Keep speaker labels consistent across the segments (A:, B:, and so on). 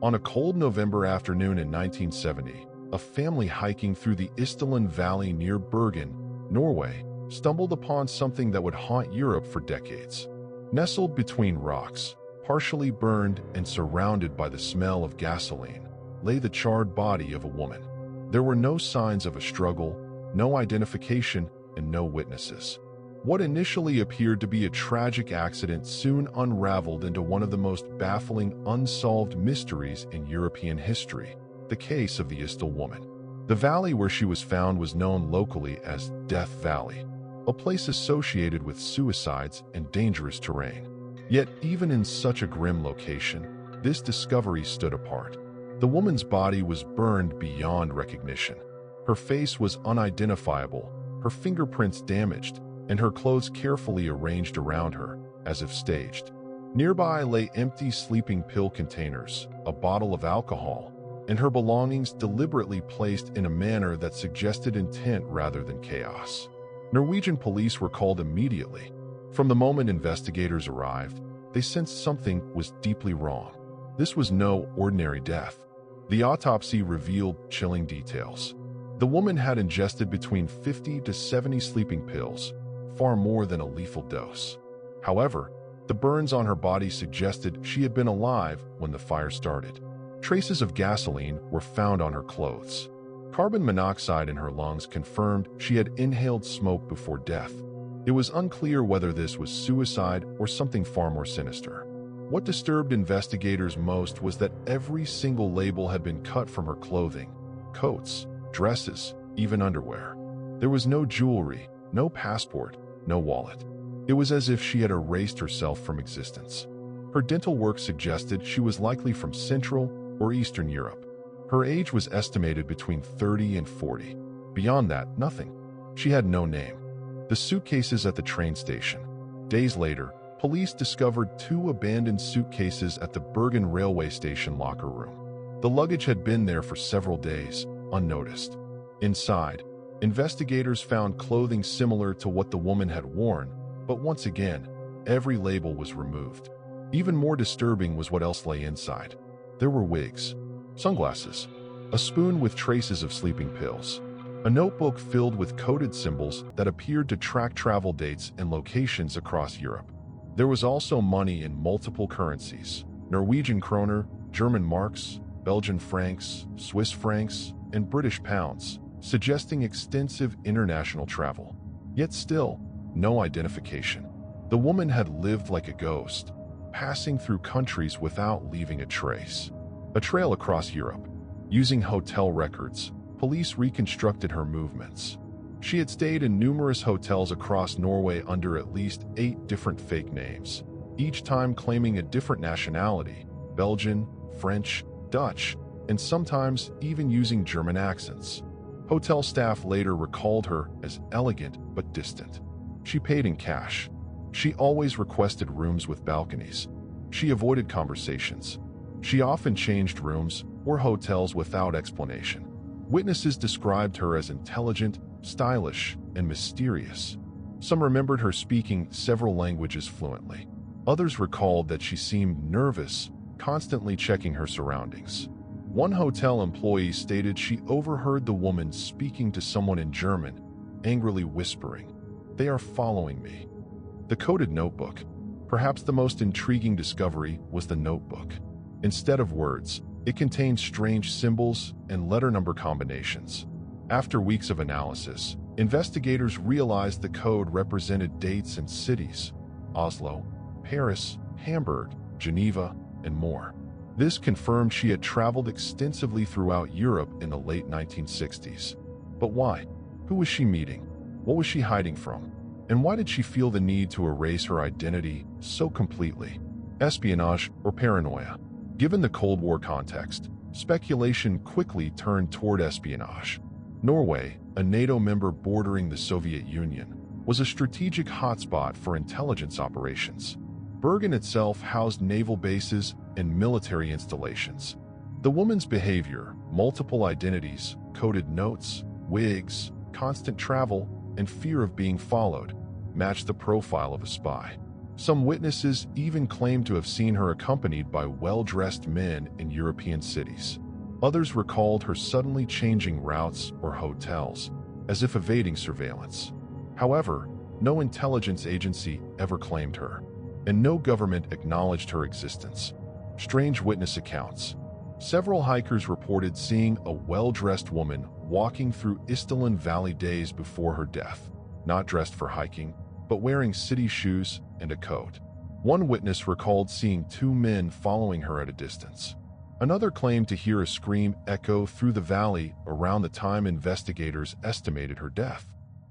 A: On a cold November afternoon in 1970, a family hiking through the Isdal Valley near Bergen, Norway, stumbled upon something that would haunt Europe for decades. Nestled between rocks, partially burned and surrounded by the smell of gasoline, lay the charred body of a woman. There were no signs of a struggle, no identification, and no witnesses. What initially appeared to be a tragic accident soon unraveled into one of the most baffling unsolved mysteries in European history, the case of the Isdal Woman. The valley where she was found was known locally as Death Valley, a place associated with suicides and dangerous terrain. Yet, even in such a grim location, this discovery stood apart. The woman's body was burned beyond recognition. Her face was unidentifiable, her fingerprints damaged, and her clothes carefully arranged around her, as if staged. Nearby lay empty sleeping pill containers, a bottle of alcohol, and her belongings deliberately placed in a manner that suggested intent rather than chaos. Norwegian police were called immediately. From the moment investigators arrived, they sensed something was deeply wrong. This was no ordinary death. The autopsy revealed chilling details. The woman had ingested between 50 to 70 sleeping pills, far more than a lethal dose. However, the burns on her body suggested she had been alive when the fire started. Traces of gasoline were found on her clothes. Carbon monoxide in her lungs confirmed she had inhaled smoke before death. It was unclear whether this was suicide or something far more sinister. What disturbed investigators most was that every single label had been cut from her clothing, coats, dresses, even underwear. There was no jewelry, no passport, no wallet. It was as if she had erased herself from existence. Her dental work suggested she was likely from Central or Eastern Europe. Her age was estimated between 30 and 40. Beyond that, nothing. She had no name. The suitcases at the train station. Days later, police discovered 2 abandoned suitcases at the Bergen railway station locker room. The luggage had been there for several days, unnoticed. Inside, investigators found clothing similar to what the woman had worn, but once again, every label was removed. Even more disturbing was what else lay inside. There were wigs, sunglasses, a spoon with traces of sleeping pills, a notebook filled with coded symbols that appeared to track travel dates and locations across Europe. There was also money in multiple currencies: Norwegian kroner, German marks, Belgian francs, Swiss francs, and British pounds, suggesting extensive international travel. Yet still, no identification. The woman had lived like a ghost, passing through countries without leaving a trace. A trail across Europe. Using hotel records, police reconstructed her movements. She had stayed in numerous hotels across Norway under at least 8 different fake names, each time claiming a different nationality: Belgian, French, Dutch, and sometimes even using German accents. Hotel staff later recalled her as elegant but distant. She paid in cash. She always requested rooms with balconies. She avoided conversations. She often changed rooms or hotels without explanation. Witnesses described her as intelligent, stylish, and mysterious. Some remembered her speaking several languages fluently. Others recalled that she seemed nervous, constantly checking her surroundings. One hotel employee stated she overheard the woman speaking to someone in German, angrily whispering, "They are following me." The coded notebook. Perhaps the most intriguing discovery was the notebook. Instead of words, it contained strange symbols and letter number combinations. After weeks of analysis, investigators realized the code represented dates and cities: Oslo, Paris, Hamburg, Geneva, and more. This confirmed she had traveled extensively throughout Europe in the late 1960s. But why? Who was she meeting? What was she hiding from? And why did she feel the need to erase her identity so completely? Espionage or paranoia? Given the Cold War context, speculation quickly turned toward espionage. Norway, a NATO member bordering the Soviet Union, was a strategic hotspot for intelligence operations. Bergen itself housed naval bases and military installations. The woman's behavior, multiple identities, coded notes, wigs, constant travel, and fear of being followed, matched the profile of a spy. Some witnesses even claim to have seen her accompanied by well-dressed men in European cities. Others recalled her suddenly changing routes or hotels, as if evading surveillance. However, no intelligence agency ever claimed her, and no government acknowledged her existence. Strange witness accounts. Several hikers reported seeing a well-dressed woman walking through Isdal Valley days before her death, not dressed for hiking, but wearing city shoes and a coat. One witness recalled seeing two men following her at a distance. Another claimed to hear a scream echo through the valley around the time investigators estimated her death.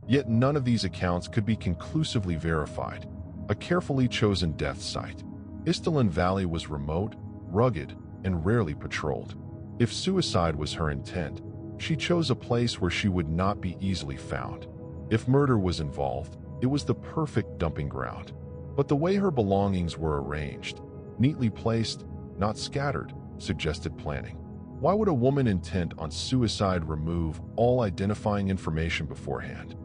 A: Yet none of these accounts could be conclusively verified. A carefully chosen death site, Isdal Valley was remote, rugged, and rarely patrolled. If suicide was her intent, she chose a place where she would not be easily found. If murder was involved, it was the perfect dumping ground. But the way her belongings were arranged, neatly placed, not scattered, suggested planning. Why would a woman intent on suicide remove all identifying information beforehand?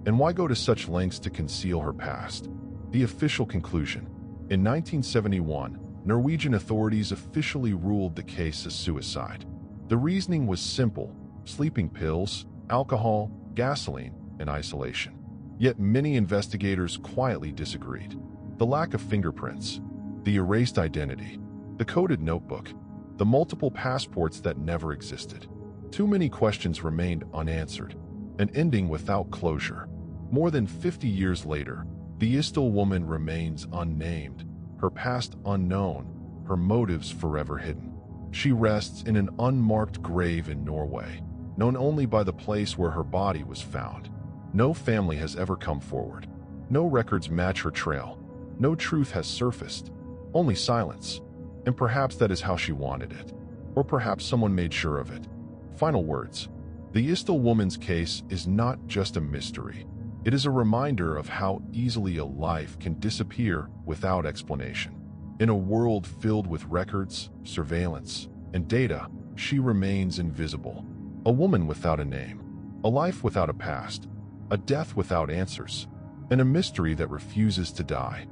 A: And why go to such lengths to conceal her past? The official conclusion. In 1971, Norwegian authorities officially ruled the case as suicide. The reasoning was simple: sleeping pills, alcohol, gasoline, and isolation. Yet many investigators quietly disagreed. The lack of fingerprints, the erased identity, the coded notebook, the multiple passports that never existed. Too many questions remained unanswered, an ending without closure. More than 50 years later, the Isdal woman remains unnamed, her past unknown, her motives forever hidden. She rests in an unmarked grave in Norway, known only by the place where her body was found. No family has ever come forward. No records match her trail. No truth has surfaced. Only silence. And perhaps that is how she wanted it. Or perhaps someone made sure of it. Final words. The Isdal woman's case is not just a mystery. It is a reminder of how easily a life can disappear without explanation. In a world filled with records, surveillance, and data, she remains invisible. A woman without a name. A life without a past. A death without answers. And a mystery that refuses to die.